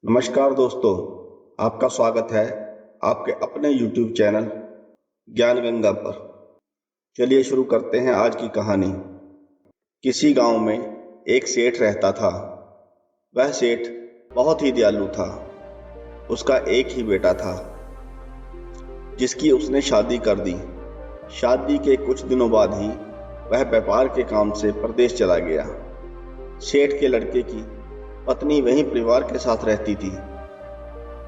नमस्कार दोस्तों, आपका स्वागत है आपके अपने YouTube चैनल ज्ञान गंगा पर। चलिए शुरू करते हैं आज की कहानी। किसी गांव में एक सेठ रहता था। वह सेठ बहुत ही दयालु था। उसका एक ही बेटा था जिसकी उसने शादी कर दी। शादी के कुछ दिनों बाद ही वह व्यापार के काम से प्रदेश चला गया। सेठ के लड़के की पत्नी वहीं परिवार के साथ रहती थी।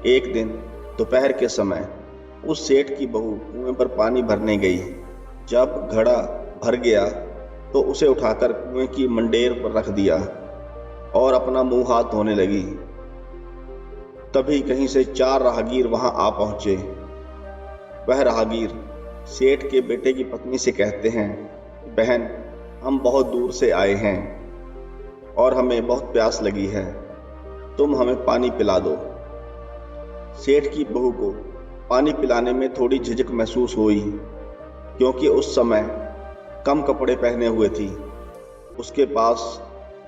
एक दिन दोपहर के समय उस सेठ की बहू कुएं पर पानी भरने गई। जब घड़ा भर गया तो उसे उठाकर कुएं की मंडेर पर रख दिया और अपना मुंह हाथ धोने लगी। तभी कहीं से 4 राहगीर वहां आ पहुंचे। वह राहगीर सेठ के बेटे की पत्नी से कहते हैं, बहन, हम बहुत दूर से आए हैं और हमें बहुत प्यास लगी है, तुम हमें पानी पिला दो। सेठ की बहू को पानी पिलाने में थोड़ी झिझक महसूस हुई, क्योंकि उस समय कम कपड़े पहने हुए थी। उसके पास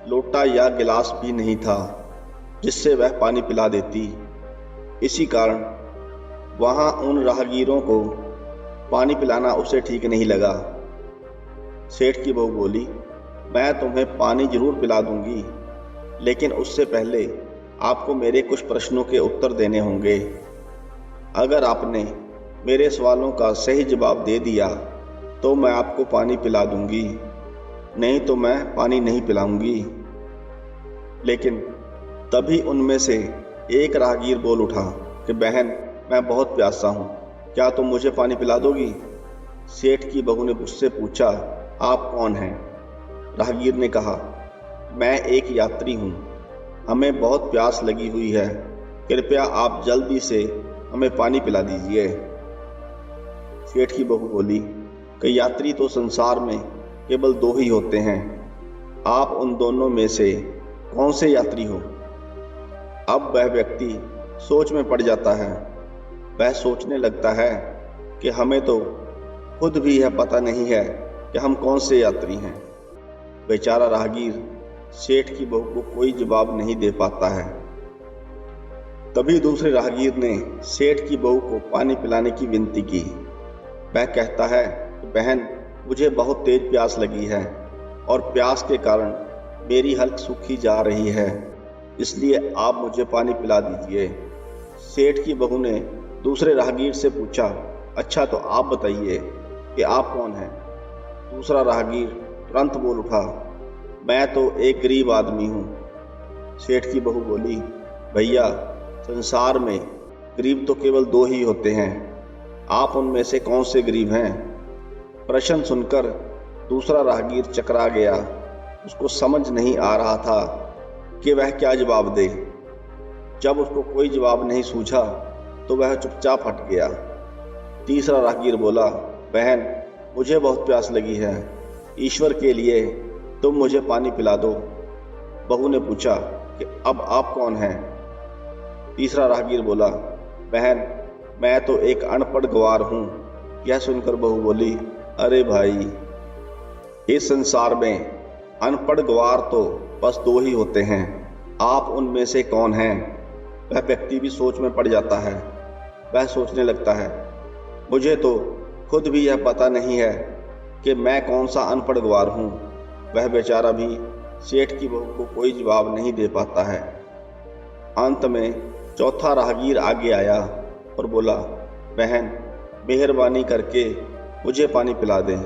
लोटा या गिलास भी नहीं था जिससे वह पानी पिला देती। इसी कारण वहां उन राहगीरों को पानी पिलाना उसे ठीक नहीं लगा। सेठ की बहू बोली, मैं तुम्हें पानी जरूर पिला दूंगी, लेकिन उससे पहले आपको मेरे कुछ प्रश्नों के उत्तर देने होंगे। अगर आपने मेरे सवालों का सही जवाब दे दिया तो मैं आपको पानी पिला दूंगी, नहीं तो मैं पानी नहीं पिलाऊंगी। लेकिन तभी उनमें से एक राहगीर बोल उठा कि बहन, मैं बहुत प्यासा हूँ, क्या तुम मुझे पानी पिला दोगी? सेठ की बहू ने उससे पूछा, आप कौन हैं? राहगीर ने कहा, मैं एक यात्री हूँ, हमें बहुत प्यास लगी हुई है, कृपया आप जल्दी से हमें पानी पिला दीजिए। सेठ की बहू बोली कि यात्री तो संसार में केवल 2 ही होते हैं, आप उन दोनों में से कौन से यात्री हो? अब वह व्यक्ति सोच में पड़ जाता है। वह सोचने लगता है कि हमें तो खुद भी यह पता नहीं है कि हम कौन से यात्री हैं। बेचारा राहगीर सेठ की बहू को कोई जवाब नहीं दे पाता है। तभी दूसरे राहगीर ने सेठ की बहू को पानी पिलाने की विनती की। वह कहता है, बहन, मुझे बहुत तेज प्यास लगी है और प्यास के कारण मेरी हल्क सूखी जा रही है, इसलिए आप मुझे पानी पिला दीजिए। सेठ की बहू ने दूसरे राहगीर से पूछा, अच्छा तो आप बताइए कि आप कौन हैं? दूसरा राहगीर तुरंत बोल उठा, मैं तो एक गरीब आदमी हूँ। सेठ की बहू बोली, भैया, संसार में गरीब तो केवल 2 ही होते हैं, आप उनमें से कौन से गरीब हैं? प्रश्न सुनकर दूसरा राहगीर चकरा गया। उसको समझ नहीं आ रहा था कि वह क्या जवाब दे। जब उसको कोई जवाब नहीं सूझा तो वह चुपचाप हट गया। तीसरा राहगीर बोला, बहन, मुझे बहुत प्यास लगी है, ईश्वर के लिए तुम मुझे पानी पिला दो। बहू ने पूछा कि अब आप कौन हैं? तीसरा राहगीर बोला, बहन, मैं तो एक अनपढ़ गवार हूँ। यह सुनकर बहू बोली, अरे भाई, इस संसार में अनपढ़ गवार तो बस 2 ही होते हैं, आप उनमें से कौन हैं? वह व्यक्ति भी सोच में पड़ जाता है। वह सोचने लगता है, मुझे तो खुद भी यह पता नहीं है कि मैं कौन सा अनपढ़ गवार हूँ। वह बेचारा भी सेठ की बहू को कोई जवाब नहीं दे पाता है। अंत में चौथा राहगीर आगे आया और बोला, बहन, मेहरबानी करके मुझे पानी पिला दें।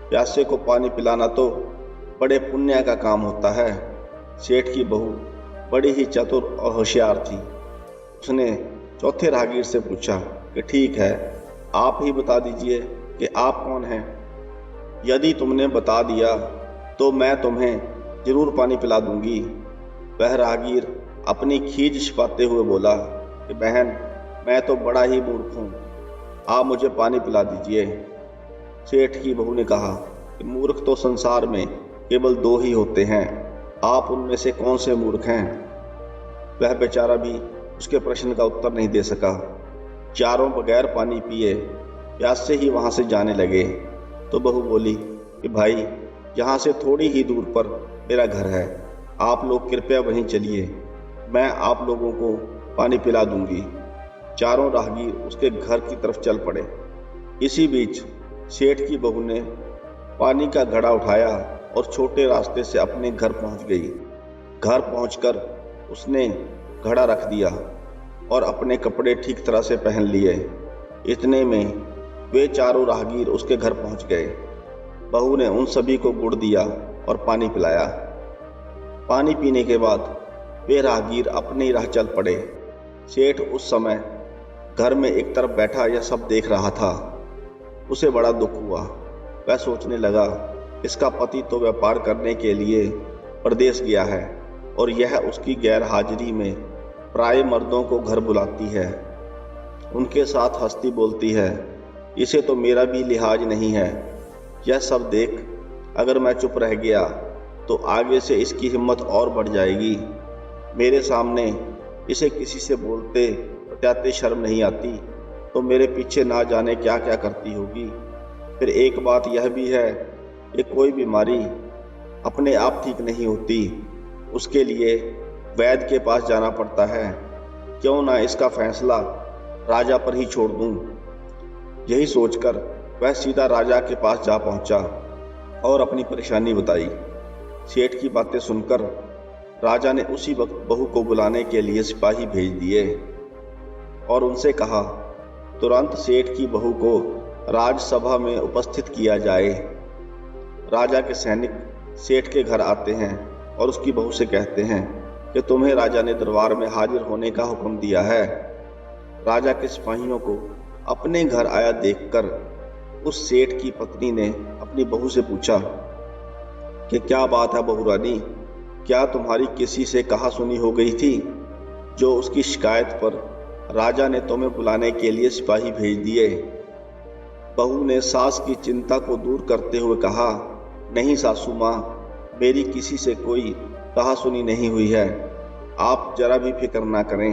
प्यासे को पानी पिलाना तो बड़े पुण्य का काम होता है। सेठ की बहू बड़ी ही चतुर और होशियार थी। उसने चौथे राहगीर से पूछा कि ठीक है, आप ही बता दीजिए कि आप कौन हैं। यदि तुमने बता दिया तो मैं तुम्हें जरूर पानी पिला दूंगी। वह राहगीर अपनी खीज छिपाते हुए बोला कि बहन, मैं तो बड़ा ही मूर्ख हूँ, आप मुझे पानी पिला दीजिए। सेठ की बहू ने कहा कि मूर्ख तो संसार में केवल 2 ही होते हैं, आप उनमें से कौन से मूर्ख हैं? वह बेचारा भी उसके प्रश्न का उत्तर नहीं दे सका। चारों बगैर पानी पिए प्यास से ही वहां से जाने लगे तो बहू बोली कि भाई, यहाँ से थोड़ी ही दूर पर मेरा घर है, आप लोग कृपया वहीं चलिए, मैं आप लोगों को पानी पिला दूंगी। चारों राहगीर उसके घर की तरफ चल पड़े। इसी बीच सेठ की बहू ने पानी का घड़ा उठाया और छोटे रास्ते से अपने घर पहुंच गई। घर पहुंचकर उसने घड़ा रख दिया और अपने कपड़े ठीक तरह से पहन लिए। इतने में वे चारों राहगीर उसके घर पहुंच गए। बहू ने उन सभी को गुड़ दिया और पानी पिलाया। पानी पीने के बाद वे राहगीर अपनी राह चल पड़े। सेठ उस समय घर में एक तरफ बैठा यह सब देख रहा था। उसे बड़ा दुख हुआ। वह सोचने लगा, इसका पति तो व्यापार करने के लिए प्रदेश गया है और यह उसकी गैर हाजिरी में पराये मर्दों को घर बुलाती है, उनके साथ हंसती बोलती है। इसे तो मेरा भी लिहाज नहीं है। यह सब देख अगर मैं चुप रह गया तो आगे से इसकी हिम्मत और बढ़ जाएगी। मेरे सामने इसे किसी से बोलते बतियाते शर्म नहीं आती तो मेरे पीछे ना जाने क्या क्या करती होगी। फिर एक बात यह भी है कि कोई बीमारी अपने आप ठीक नहीं होती, उसके लिए वैद्य के पास जाना पड़ता है। क्यों ना इसका फैसला राजा पर ही छोड़ दूं। यही सोचकर वह सीधा राजा के पास जा पहुंचा और अपनी परेशानी बताई। सेठ की बातें सुनकर राजा ने उसी वक्त बहू को बुलाने के लिए सिपाही भेज दिए और उनसे कहा, तुरंत सेठ की बहू को राजसभा में उपस्थित किया जाए। राजा के सैनिक सेठ के घर आते हैं और उसकी बहू से कहते हैं कि तुम्हें राजा ने दरबार में हाजिर होने का हुक्म दिया है। राजा के सिपाहियों को अपने घर आया देखकर उस सेठ की पत्नी ने अपनी बहू से पूछा कि क्या बात है बहू रानी, क्या तुम्हारी किसी से कहा सुनी हो गई थी जो उसकी शिकायत पर राजा ने तुम्हें बुलाने के लिए सिपाही भेज दिए। बहू ने सास की चिंता को दूर करते हुए कहा, नहीं सासू माँ, मेरी किसी से कोई कहा सुनी नहीं हुई है, आप जरा भी फिक्र ना करें।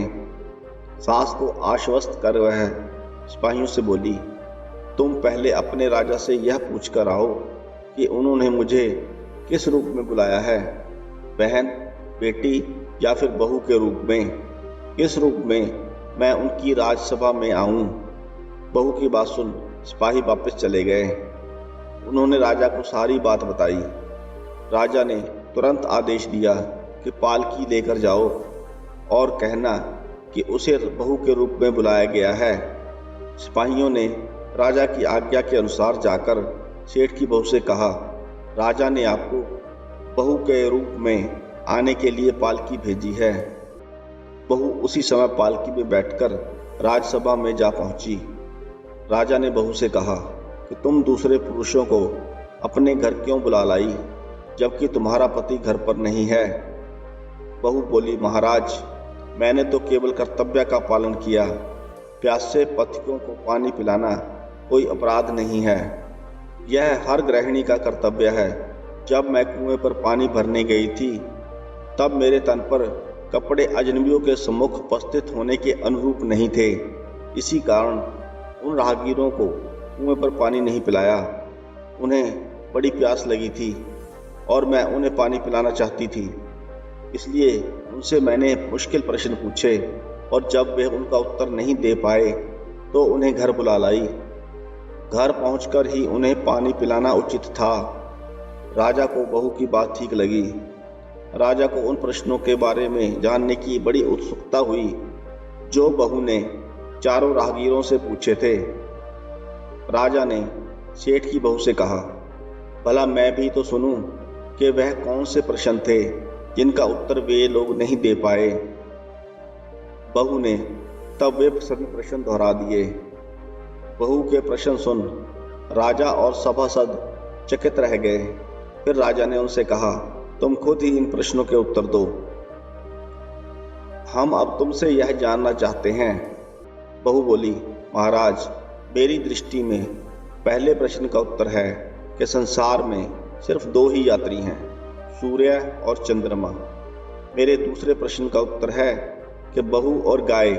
सास को आश्वस्त कर वह सिपाहियों से बोली, तुम पहले अपने राजा से यह पूछ कर आओ कि उन्होंने मुझे किस रूप में बुलाया है, बहन, बेटी या फिर बहू के रूप में। किस रूप में मैं उनकी राजसभा में आऊं। बहू की बात सुन सिपाही वापस चले गए। उन्होंने राजा को सारी बात बताई। राजा ने तुरंत आदेश दिया कि पालकी लेकर जाओ और कहना कि उसे बहू के रूप में बुलाया गया है। सिपाहियों ने राजा की आज्ञा के अनुसार जाकर सेठ की बहू से कहा, राजा ने आपको बहू के रूप में आने के लिए पालकी भेजी है। बहू उसी समय पालकी में बैठकर राजसभा में जा पहुंची। राजा ने बहू से कहा कि तुम दूसरे पुरुषों को अपने घर क्यों बुला लाई जबकि तुम्हारा पति घर पर नहीं है। बहू बोली, महाराज, मैंने तो केवल कर्तव्य का पालन किया। प्यासे पथिकों को पानी पिलाना कोई अपराध नहीं है। यह हर गृहिणी का कर्तव्य है। जब मैं कुएं पर पानी भरने गई थी तब मेरे तन पर कपड़े अजनबियों के सम्मुख उपस्थित होने के अनुरूप नहीं थे। इसी कारण उन राहगीरों को कुएं पर पानी नहीं पिलाया। उन्हें बड़ी प्यास लगी थी और मैं उन्हें पानी पिलाना चाहती थी, इसलिए उनसे मैंने मुश्किल प्रश्न पूछे और जब वे उनका उत्तर नहीं दे पाए तो उन्हें घर बुला लाई। घर पहुंचकर ही उन्हें पानी पिलाना उचित था। राजा को बहू की बात ठीक लगी। राजा को उन प्रश्नों के बारे में जानने की बड़ी उत्सुकता हुई जो बहू ने चारों राहगीरों से पूछे थे। राजा ने सेठ की बहू से कहा, भला मैं भी तो सुनूं कि वह कौन से प्रश्न थे जिनका उत्तर वे लोग नहीं दे पाए। बहू ने तब वे सभी प्रश्न दोहरा दिए। बहू के प्रश्न सुन राजा और सभासद चकित रह गए। फिर राजा ने उनसे कहा, तुम खुद ही इन प्रश्नों के उत्तर दो। हम अब तुमसे यह जानना चाहते हैं। बहू बोली, महाराज, मेरी दृष्टि में पहले प्रश्न का उत्तर है कि संसार में सिर्फ दो ही यात्री हैं, सूर्य और चंद्रमा। मेरे दूसरे प्रश्न का उत्तर है कि बहू और गाय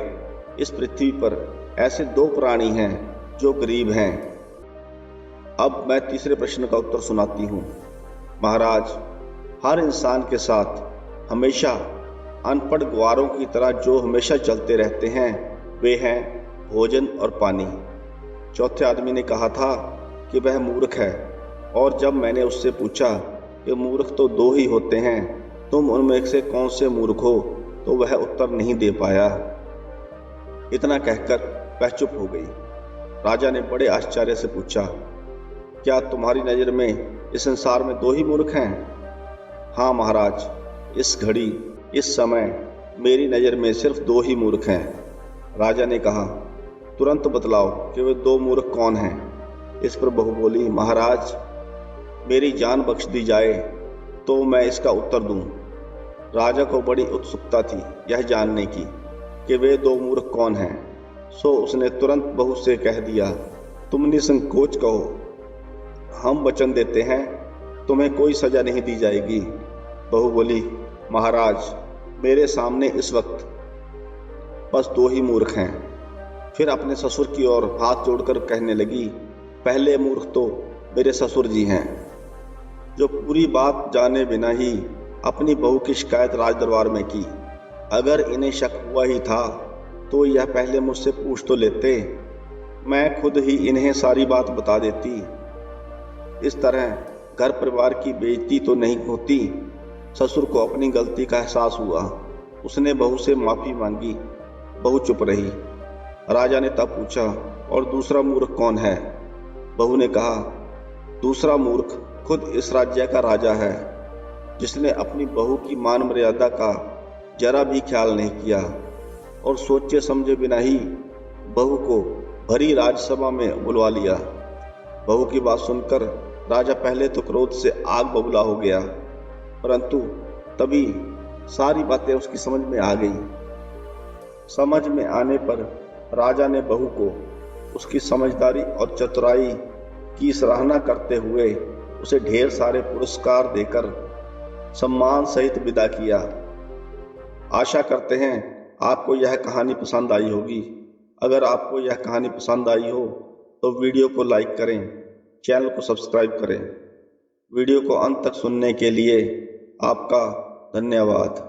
इस पृथ्वी पर ऐसे दो प्राणी हैं जो गरीब हैं। अब मैं तीसरे प्रश्न का उत्तर सुनाती हूँ। महाराज, हर इंसान के साथ हमेशा अनपढ़ ग्वारों की तरह जो हमेशा चलते रहते हैं वे हैं भोजन और पानी। चौथे आदमी ने कहा था कि वह मूर्ख है, और जब मैंने उससे पूछा कि मूर्ख तो दो ही होते हैं, तुम उनमें से कौन से मूर्ख हो, तो वह उत्तर नहीं दे पाया। इतना कहकर वह चुप हो गई। राजा ने बड़े आश्चर्य से पूछा, क्या तुम्हारी नज़र में इस संसार में दो ही मूर्ख हैं? हाँ महाराज, इस घड़ी, इस समय मेरी नज़र में सिर्फ दो ही मूर्ख हैं। राजा ने कहा, तुरंत बतलाओ कि वे दो मूर्ख कौन हैं। इस पर बहू बोली, महाराज, मेरी जान बख्श दी जाए तो मैं इसका उत्तर दूं। राजा को बड़ी उत्सुकता थी यह जानने की कि वे दो मूर्ख कौन हैं, सो उसने तुरंत बहू से कह दिया, तुम निसंकोच कहो, हम वचन देते हैं तुम्हें कोई सजा नहीं दी जाएगी। बहू बोली, महाराज, मेरे सामने इस वक्त बस दो ही मूर्ख हैं। फिर अपने ससुर की ओर हाथ जोड़कर कहने लगी, पहले मूर्ख तो मेरे ससुर जी हैं, जो पूरी बात जाने बिना ही अपनी बहू की शिकायत राजदरबार में की। अगर इन्हें शक हुआ ही था तो यह पहले मुझसे पूछ तो लेते, मैं खुद ही इन्हें सारी बात बता देती। इस तरह घर परिवार की बेइज्जती तो नहीं होती। ससुर को अपनी गलती का एहसास हुआ। उसने बहू से माफ़ी मांगी। बहू चुप रही। राजा ने तब पूछा, और दूसरा मूर्ख कौन है? बहू ने कहा, दूसरा मूर्ख खुद इस राज्य का राजा है, जिसने अपनी बहू की मान मर्यादा का जरा भी ख्याल नहीं किया और सोचे समझे बिना ही बहू को भरी राजसभा में बुलवा लिया। बहू की बात सुनकर राजा पहले तो क्रोध से आग बबूला हो गया, परंतु तभी सारी बातें उसकी समझ में आ गई। समझ में आने पर राजा ने बहू को उसकी समझदारी और चतुराई की सराहना करते हुए उसे ढेर सारे पुरस्कार देकर सम्मान सहित विदा किया। आशा करते हैं आपको यह कहानी पसंद आई होगी। अगर आपको यह कहानी पसंद आई हो तो वीडियो को लाइक करें, चैनल को सब्सक्राइब करें। वीडियो को अंत तक सुनने के लिए आपका धन्यवाद।